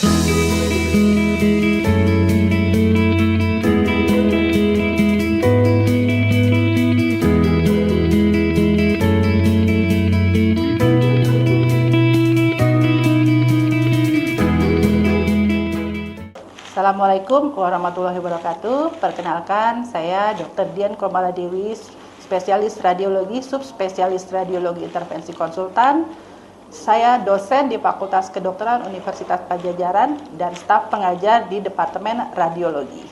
Assalamualaikum warahmatullahi wabarakatuh. Perkenalkan, saya Dr. Dian Komaladewi, spesialis radiologi, subspesialis radiologi intervensi konsultan. Saya dosen di Fakultas Kedokteran Universitas Padjadjaran dan staf pengajar di Departemen Radiologi.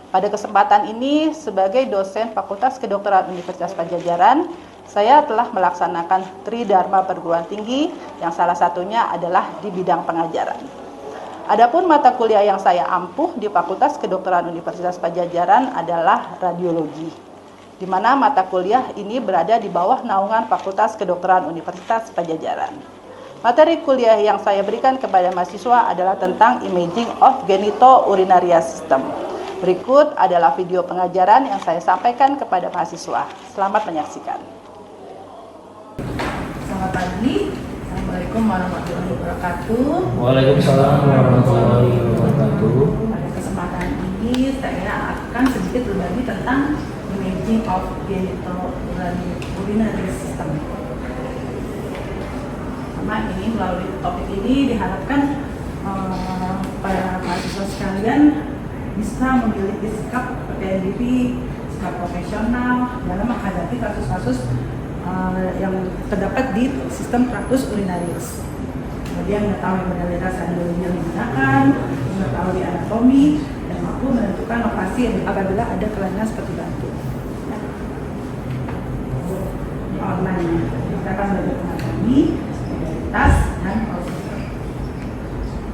Pada kesempatan ini, sebagai dosen Fakultas Kedokteran Universitas Padjadjaran, saya telah melaksanakan Tridharma perguruan tinggi yang salah satunya adalah di bidang pengajaran. Adapun mata kuliah yang saya ampuh di Fakultas Kedokteran Universitas Padjadjaran adalah radiologi, di mana mata kuliah ini berada di bawah naungan Fakultas Kedokteran Universitas Padjadjaran. Materi kuliah yang saya berikan kepada mahasiswa adalah tentang imaging of genitourinary system. Berikut adalah video pengajaran yang saya sampaikan kepada mahasiswa. Selamat menyaksikan. Selamat pagi. Assalamualaikum warahmatullahi wabarakatuh. Waalaikumsalam warahmatullahi wabarakatuh. Pada kesempatan ini saya akan sedikit berbagi tentang imaging of genitourinary system. Karena ini melalui topik ini diharapkan para mahasiswa sekalian bisa memiliki sikap percaya diri, sikap profesional dalam menghadapi kasus-kasus yang terdapat di sistem tractus urinaris. Kemudian mengetahui modalitas radiologi yang digunakan, mengetahui anatomi, dan mampu menentukan lokasi apabila ada kelainan seperti batu. Online, kita akan belajar anatomi, modalitas, dan prosedur.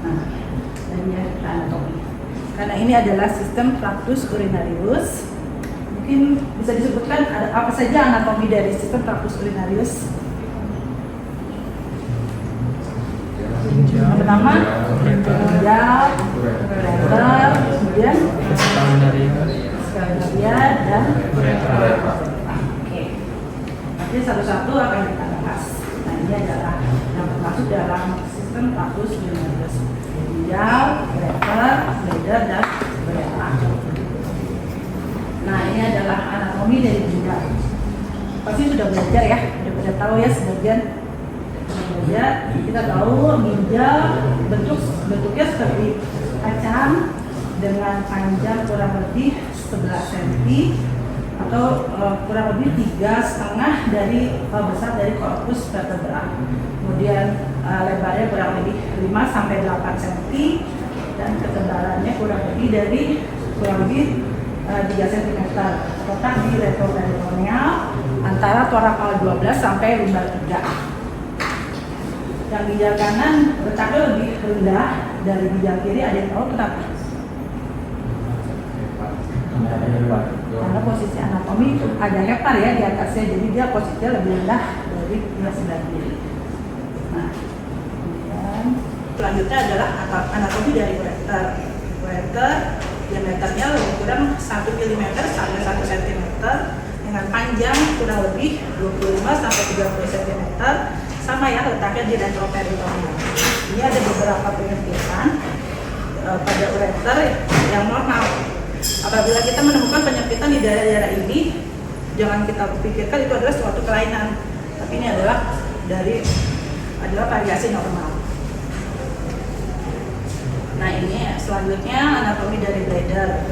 Nah, dan ya anatomi. Karena ini adalah sistem tractus urinarius. Mungkin bisa disebutkan ada apa saja anatomi dari sistem tractus urinarius? Yang pertama, ginjal, ureter, kemudian skalinaria dan ureter. Oke. Nanti satu-satu akan kita bahas. Nah, ini adalah yang termasuk dalam sistem tractus urinarius: ginjal, ureter, bladder, dan ureter. Nah, ini adalah anatomi dari ginjal. Pasti sudah belajar ya, sudah tahu ya sebagian. Ya, kita tahu ginjal bentuknya seperti kacang dengan panjang kurang lebih 11 cm atau kurang lebih 3,5 dari besar dari korpus vertebra. Kemudian lebarnya kurang lebih 5 sampai 8 cm dan ketebalannya kurang lebih 3 cm. Letak di retroperitoneal antara torakal 12 sampai lumbar 3. Yang ginjal kanan letaknya lebih rendah dari ginjal kiri. Ada yang tahu kenapa? Karena posisi anatomi ada hepar ya di atasnya, jadi dia posisinya lebih rendah dari ginjal sebelah kiri. Nah, kemudian selanjutnya adalah anatomi dari ureter. Ureter diameternya lebih kurang 1 mm sampai 1 cm dengan panjang kurang lebih 25 sampai 30 cm. Sama ya, letaknya di retroperitoneal. Ini ada beberapa penyempitan pada ureter yang normal. Apabila kita menemukan penyempitan di daerah-daerah ini, jangan kita pikirkan itu adalah suatu kelainan, tapi ini adalah variasi normal. Nah, ini selanjutnya anatomi dari bladder.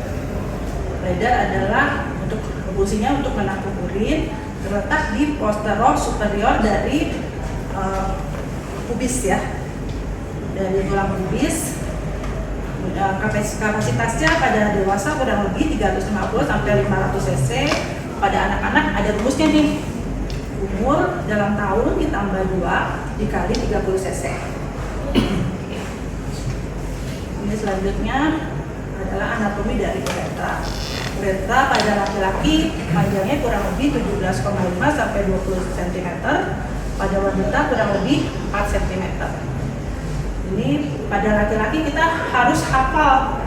Bladder adalah untuk fungsinya untuk menampung urin, terletak di posterior superior dari pubis ya, dari tulang pubis. Kapasitasnya pada dewasa kurang lebih 350 sampai 500 cc. Pada anak-anak ada rumusnya nih, umur dalam tahun ditambah 2 dikali 30 cc. Ini selanjutnya adalah anatomi dari uretra. Uretra pada laki-laki panjangnya kurang lebih 17,5 sampai 20 cm. Pada wanita kurang lebih 4 cm. Ini pada laki-laki kita harus hafal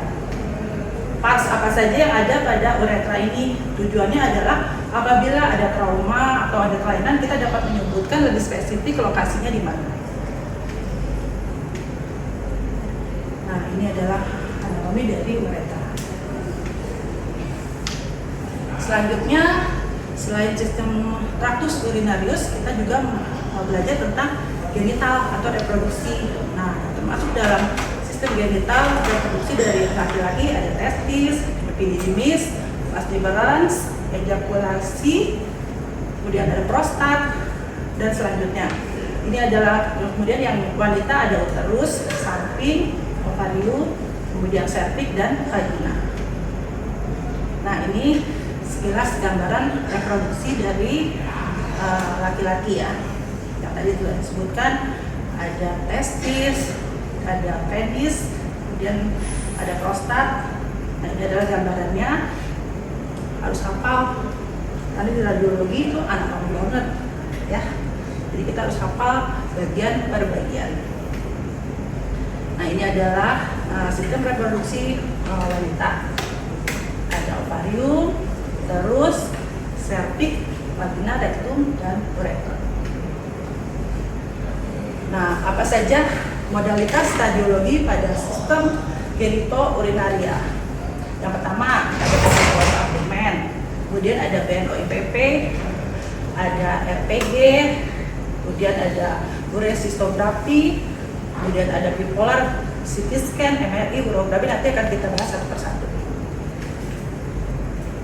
parts apa saja yang ada pada uretra ini. Tujuannya adalah apabila ada trauma atau ada kelainan, kita dapat menyebutkan lebih spesifik lokasinya di mana. Nah, ini adalah anatomi dari uretra. Selanjutnya, selain sistem tractus urinarius, kita juga belajar tentang genital atau reproduksi. Nah, termasuk dalam sistem genital reproduksi dari laki-laki ada testis, epididymis, vas deferens, ejakulasi, kemudian ada prostat, dan selanjutnya. Ini adalah kemudian yang wanita ada uterus, samping, ovarium, kemudian serviks dan vagina. Nah, ini sekilas gambaran reproduksi dari laki-laki ya. Yang tadi sudah disebutkan ada testis, ada penis, kemudian ada prostat. Nah, ini adalah gambarannya. Harus hafal. Karena di radiologi itu anatomi banget ya. Jadi kita harus hafal bagian per bagian. Nah, ini adalah sistem reproduksi wanita. Ada ovarium, uterus, serviks, vagina, rektum, dan ureter. Nah, apa saja modalitas stadiologi pada sistem genitourinaria? Yang pertama ada pembentukan abdomen, kemudian ada BNOIPP, ada RPG, kemudian ada ureocystografi, kemudian ada bipolar CT scan, MRI, urografi. Nanti akan kita bahas satu persatu.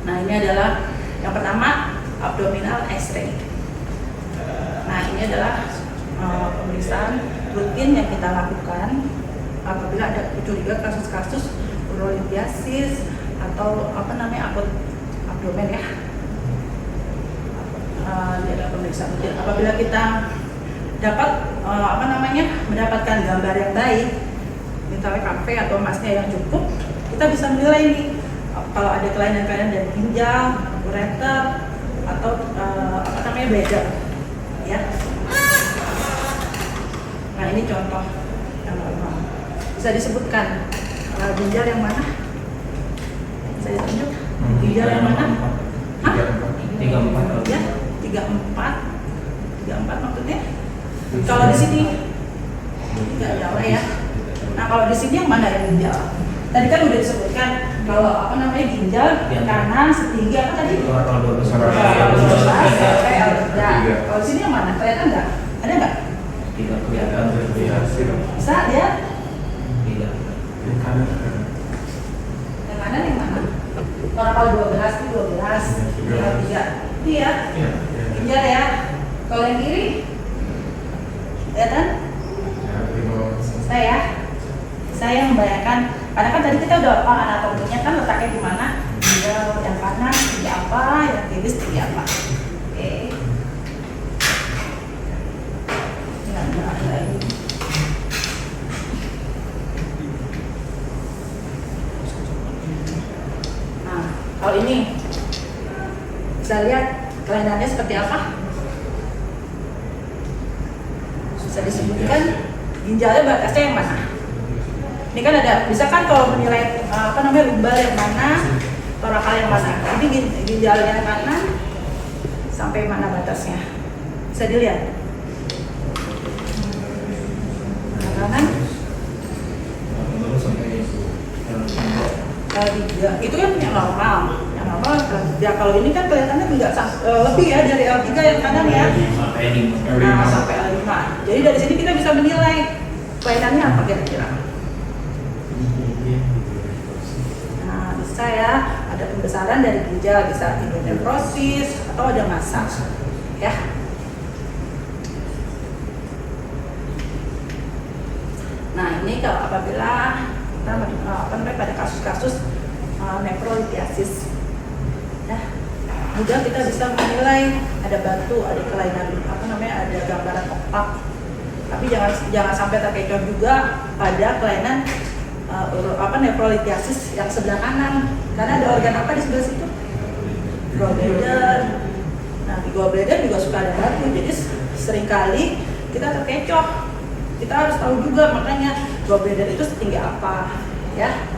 Nah, ini adalah yang pertama abdominal X-ray. Nah, ini adalah pemeriksaan rutin yang kita lakukan apabila ada curiga kasus-kasus urolithiasis atau akut abdomen ya. Ini adalah pemeriksaan rutin. Apabila kita dapat mendapatkan gambar yang baik, misalnya KP atau emasnya yang cukup, kita bisa menilai nih kalau ada kelainan-kelainan dari ginjal, ureter, atau bladder ya. Nah, ini contoh yang normal. Bisa disebutkan ginjal yang mana? Bisa ditunjuk? Ginjal yang mana? Hah? 34. Ya, 34 maksudnya? Kalau di sini nggak jauh ya. Nah, kalau di sini yang mana yang ginjal? Tadi kan udah disebutkan kalau ginjal kanan setinggi apa tadi? 12 sampai L3. Kalau di sini yang mana? Kelihatan nggak? Ada nggak? Tidak kelihatan. Bisa lihat? Tidak. Yang kanan yang mana? Kalau 12 itu 12, 3. Iya. Ginjal ya. Kalau yang kiri? Kelihatan? Saya membayangkan, karena kan tadi kita udah anatominya kan letaknya di mana? Ginjal yang kanan tinggi apa, yang kiri tinggi apa? Oke. Nah, kalau ini bisa lihat kelainannya seperti apa? Bisa disebutkan ginjalnya batasnya yang mana? Ini kan ada, bisa kan kalau menilai lumbal yang mana, torakal yang mana. Ini ginjal yang mana sampai mana batasnya? Bisa dilihat. Kanan. L3 itu kan yang normal. Yang normal L3. Kalau ini kan kelihatannya enggak lebih ya dari L3 yang kanan ya. Nah, sampai L5. Jadi dari sini kita bisa menilai kelainannya apa kira-kira. Nah, bisa ya, ada pembesaran dari ginjal, bisa hidronefrosis atau ada massa ya. Nah, ini kalau apabila pada kasus-kasus nefrolithiasis ya, mudah kita bisa menilai ada batu, ada kelainan ada gambaran opak. Tapi jangan sampai terkecoh juga pada kelainan nefrolithiasis yang sebelah kanan, karena ada organ apa di sebelah situ? Gallbladder. Nah, di gallbladder juga suka ada batu, jadi seringkali kita terkecoh. Kita harus tahu juga, makanya gallbladder itu setinggi apa ya.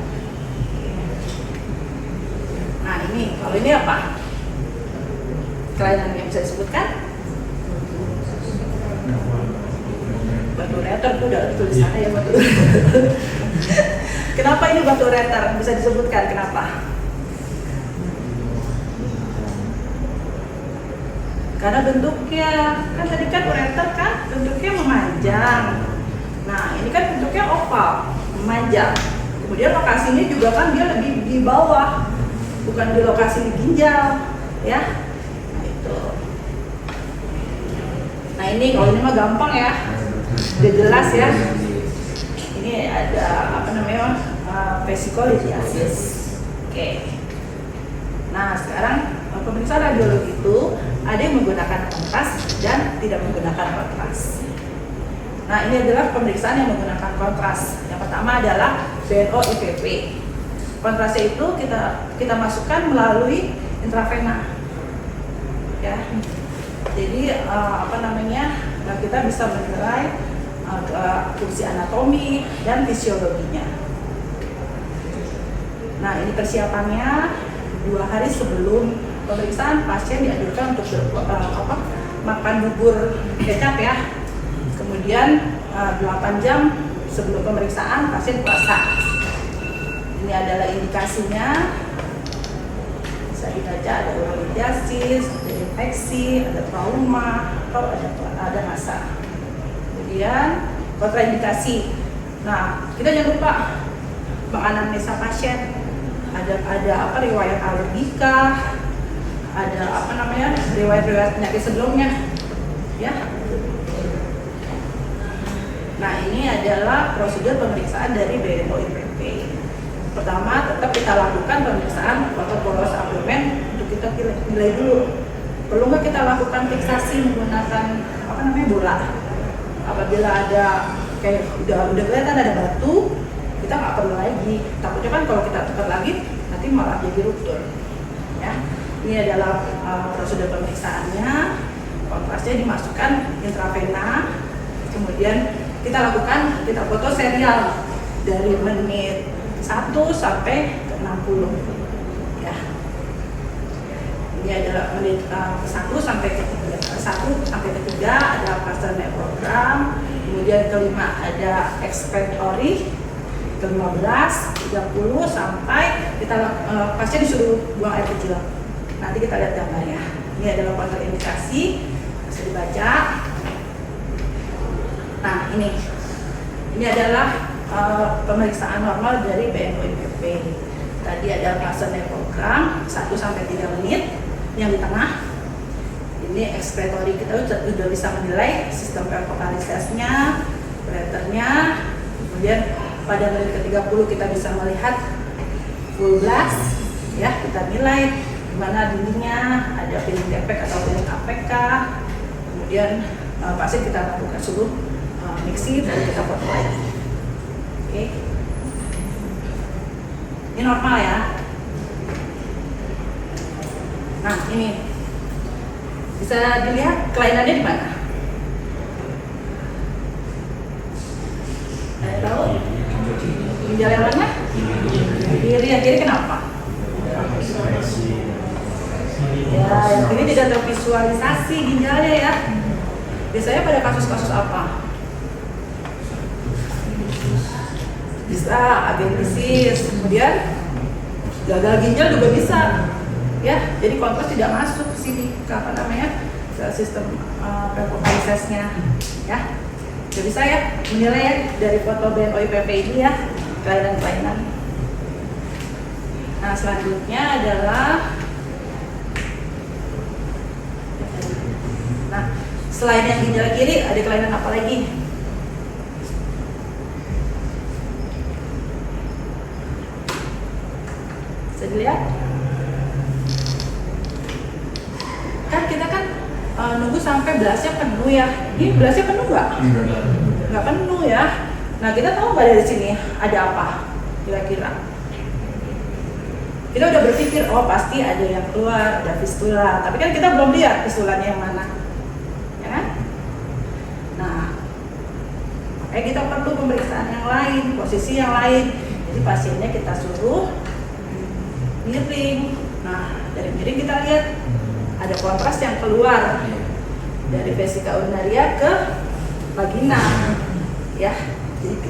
Nah, ini kalau ini apa? Kelainan yang bisa disebutkan? Batu ureter tuh udah tulisannya ya, batu. Kenapa ini batu ureter? Bisa disebutkan kenapa? Karena bentuknya, kan tadi kan ureter kan bentuknya memanjang. Nah ini kan bentuknya oval, memanjang. Kemudian lokasinya juga kan dia lebih di bawah, bukan di lokasi di ginjal, ya. Nah itu. Nah ini kalau ini mah gampang ya, udah jelas ya. Ini ada apa namanya vesikolitiasis. Oke. Nah sekarang pemeriksaan radiologi itu ada yang menggunakan kontras dan tidak menggunakan kontras. Nah ini adalah pemeriksaan yang menggunakan kontras. Yang pertama adalah BNO-IPP. Kontrasnya itu kita masukkan melalui intravena. Ya. Jadi kita bisa menilai fungsi anatomi dan fisiologinya. Nah ini persiapannya 2 hari sebelum pemeriksaan pasien dianjurkan untuk makan bubur kecap ya. Kemudian 8 jam sebelum pemeriksaan pasien puasa. Ini adalah indikasinya. Bisa dibaca ada urologiasis, ada infeksi, ada trauma, atau ada massa. Kemudian kontraindikasi. Nah, kita jangan lupa menganamnesa pasien. Ada riwayat alergika, ada riwayat penyakit sebelumnya, ya. Nah, ini adalah prosedur pemeriksaan dari BNO-IPP. Pertama, tetap kita lakukan pemeriksaan fotoporos abdomen untuk kita nilai dulu. Perlu nggak kita lakukan fiksasi menggunakan bola? Apabila ada kayak udah kelihatan ada batu, kita nggak perlu lagi. Takutnya kan kalau kita tukar lagi nanti malah jadi ruptur. Ya, ini adalah prosedur pemeriksaannya. Kontrasnya dimasukkan intravena, kemudian kita foto serial dari menit 1 sampai ke 60. Ya, ini adalah menit 1 sampai ke 3 ada Pasternak program, kemudian kelima ada expectory, ke-15, 30 sampai pasien disuruh buang air kecil. Nanti kita lihat gambarnya. Ini adalah kontraindikasi, bisa dibaca. Nah ini adalah pemeriksaan normal dari BNO-IPP. Tadi ada Pasternak program 1 sampai 3 menit. Yang di tengah ini ekskretori, kita sudah bisa menilai sistem pervokalisasnya, ureternya. Kemudian pada menit ke-30 kita bisa melihat full blast, ya, kita nilai di mana dindingnya ada filling defect atau filling APK. Kemudian pasien kita lakukan suruh mixi, baru kita foto lagi. Oke. Ini normal ya. Nah, ini bisa dilihat kelainannya di mana? Ada tahu? Ginjal yang mana? Yang kiri kenapa? Ya, yang kiri tidak tervisualisasi ginjalnya ya. Biasanya pada kasus-kasus apa? Bisa agentesis, kemudian gagal ginjal juga bisa. Ya, jadi kontras tidak masuk ke sini ke ke sistem pervokalisasnya, ya. Jadi bisa ya menilai ya, dari foto BNO-IPP ini ya kelainan-kelainan. Nah selanjutnya adalah selain yang ginjal kiri ada kelainan apa lagi? Bisa dilihat? Kan kita nunggu sampai belasnya penuh ya. Ini belasnya penuh nggak? Nggak penuh ya. Nah kita tahu nggak dari sini ada apa kira-kira? Kita udah berpikir, oh pasti ada yang keluar, ada fistula. Tapi kan kita belum lihat fistulanya yang mana, ya kan? Nah, makanya kita perlu pemeriksaan yang lain, posisi yang lain. Jadi pasiennya kita suruh miring. Nah, dari miring kita lihat ada kontras yang keluar dari vesika urinaria ke vagina, ya.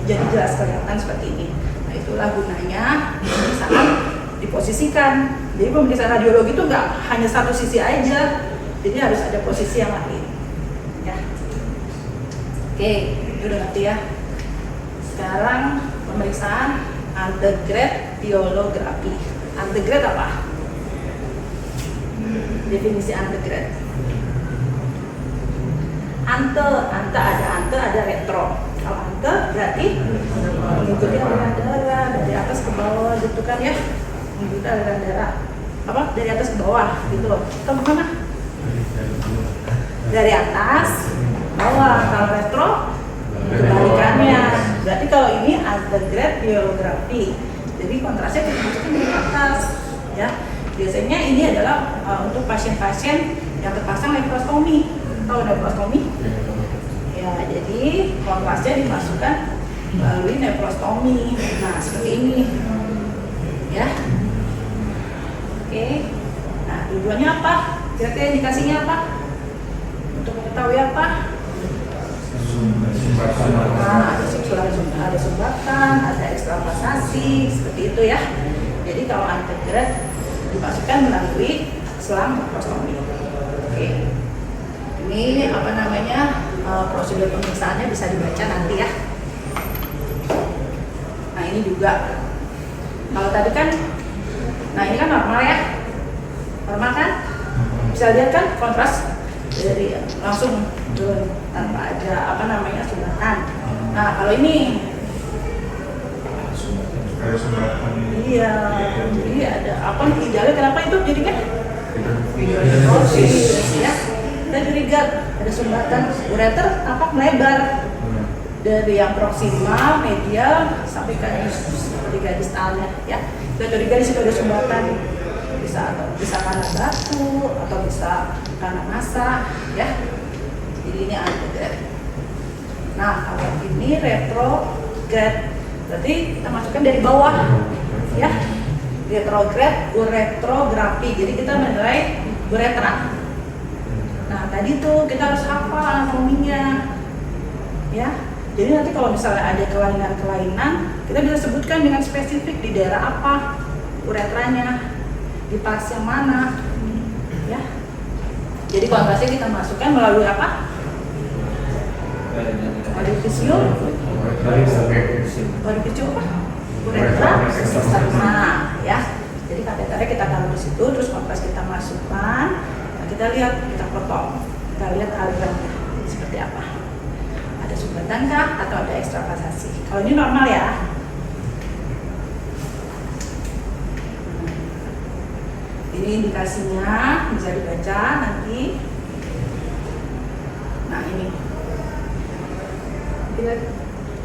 Jadi jelas kelihatan seperti ini. Nah, itulah gunanya pemeriksaan diposisikan. Jadi pemeriksaan radiologi itu nggak hanya satu sisi aja, jadi harus ada posisi yang lain. Ya. Oke, itu udah ngerti ya. Sekarang pemeriksaan antegrade piolografi. Antegrade apa? Definisi antegrade. Ada retro. Kalau ante berarti mengikuti aliran darah dari atas ke bawah gitu kan ya, mengikuti aliran darah apa dari atas ke bawah gitu. Atau mana? Dari atas bawah. Kalau retro kebalikannya. Berarti kalau ini antegrade piolografi. Jadi kontrasnya kita masukin dari atas ya. Biasanya ini adalah untuk pasien-pasien yang terpasang nefrostomi. Tahu nefrostomi? Ya, jadi kontrasnya dimasukkan melalui nefrostomi. Nah, seperti ini. Ya. Oke. Nah, tujuannya apa? Kira-kira indikasinya apa? Untuk mengetahui apa? Nah, ada sumbatan, ada ekstravasasi, seperti itu ya. Jadi kalau antegrade dimasukkan melalui selang nefrostomi. Oke. Ini apa namanya prosedur pemeriksaannya bisa dibaca nanti ya. Nah ini juga kalau tadi kan, nah ini kan normal ya, normal kan? Bisa lihat kan kontras dari langsung turun tanpa ada apa namanya sumbatan. Nah kalau ini iya, jadi ada apa idealnya kenapa itu jadinya? Ya, kita curiga ada sumbatan ureter tampak melebar dari yang proksimal, medial sampai ke distalnya ya. Kita curiga di situ ada sumbatan, bisa karena batu atau bisa karena massa ya. Jadi ini antegrade. Nah kalau ini retrograde, berarti kita masukkan dari bawah ya. Retrograde uretrografi, jadi kita menilai uretra. Nah tadi tuh kita harus hafal anatominya ya. Jadi nanti kalau misalnya ada kelainan-kelainan, kita bisa sebutkan dengan spesifik di daerah apa uretranya, di pas yang mana ya. Jadi kontrasnya kita masukkan melalui apa? Orifisium apa? Uretra eksterna ya. Jadi kateternya kita taruh di situ, terus kontras kita masukkan. Nah, kita lihat, kita potong, kita lihat alirannya seperti apa. Ada sumbatan kah atau ada ekstravasasi? Kalau ini normal ya. Ini indikasinya bisa dibaca nanti. Nah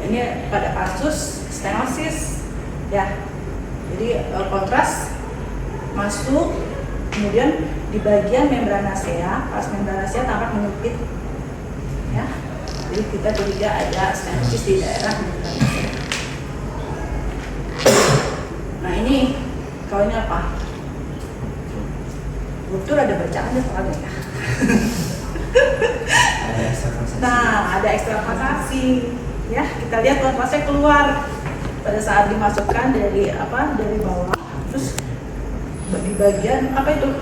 ini pada kasus stenosis ya. Jadi kontras masuk, kemudian di bagian membranacea, pas membranacea tampak menyempit ya. Jadi kita curiga ada stenosis di daerah membranacea. Nah ini kalau ini apa? Ruptur ada bacaannya soalnya ya. Nah ada ekstravasasi ya. Kita lihat kontrasnya keluar pada saat dimasukkan dari bawah, terus di bagian apa itu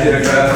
direkam